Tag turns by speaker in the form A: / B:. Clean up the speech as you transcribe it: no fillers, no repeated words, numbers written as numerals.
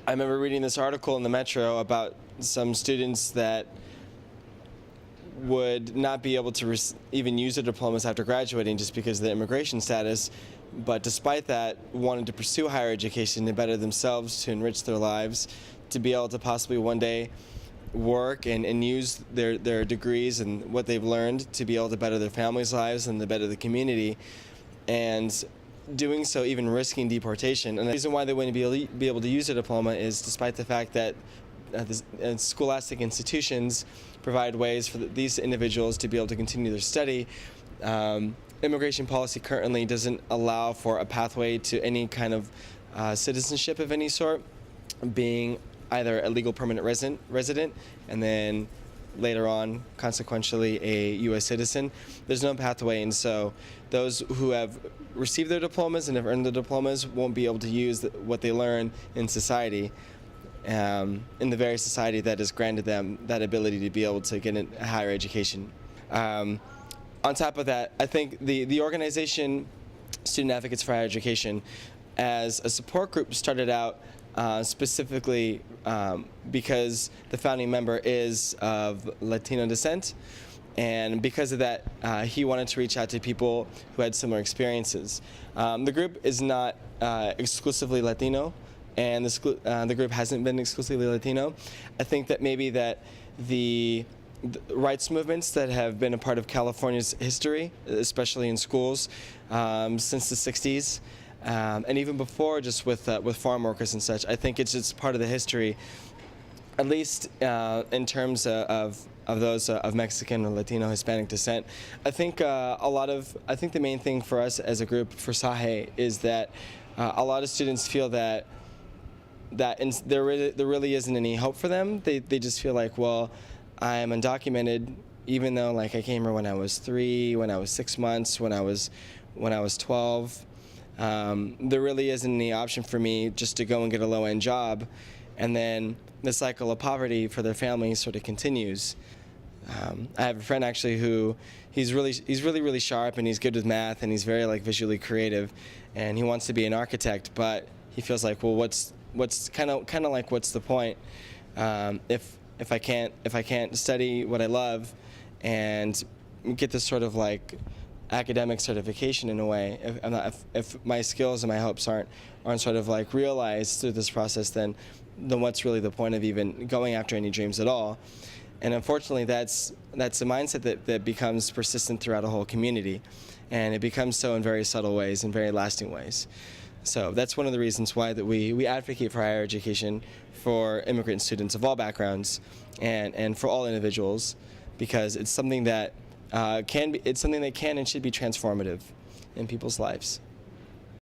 A: I remember reading this article in the Metro about some students that would not be able to even use their diplomas after graduating just because of their immigration status, but despite that wanted to pursue higher education to better themselves, to enrich their lives, to be able to possibly one day work and use their degrees and what they've learned to be able to better their families' lives and to better the community, and doing so even risking deportation. And the reason why they wouldn't be able to use a diploma is despite the fact that scholastic institutions provide ways for these individuals to be able to continue their study. Immigration policy currently doesn't allow for a pathway to any kind of citizenship of any sort, being either a legal permanent resident and then later on consequentially a U.S. citizen. There's no pathway, and so those who have received their diplomas and have earned their diplomas won't be able to use what they learn in society, in the very society that has granted them that ability to be able to get a higher education. On top of that, I think the organization Student Advocates for Higher Education as a support group started out specifically because the founding member is of Latino descent, and because of that he wanted to reach out to people who had similar experiences. The group is not exclusively Latino, and the group hasn't been exclusively Latino. I think that maybe that the rights movements that have been a part of California's history, especially in schools, since the 60s, and even before, just with farm workers and such, I think it's just part of the history, at least in terms of those of Mexican or Latino Hispanic descent. I think I think the main thing for us as a group for SAHE is that a lot of students feel that there really isn't any hope for them. They just feel like, well, I'm undocumented, even though like I came here when I was 3, when I was 6 months, when I was 12. There really isn't any option for me just to go and get a low-end job, and then the cycle of poverty for their family sort of continues. I have a friend actually who he's really sharp, and he's good with math, and he's very like visually creative, and he wants to be an architect, but he feels like, well, what's kind of like what's the point if I can't study what I love and get this sort of like academic certification in a way. If my skills and my hopes aren't sort of like realized through this process, then what's really the point of even going after any dreams at all? And unfortunately, that's a mindset that becomes persistent throughout a whole community, and it becomes so in very subtle ways and very lasting ways. So that's one of the reasons why that we advocate for higher education for immigrant students of all backgrounds and for all individuals, because it's something that can and should be transformative in people's lives.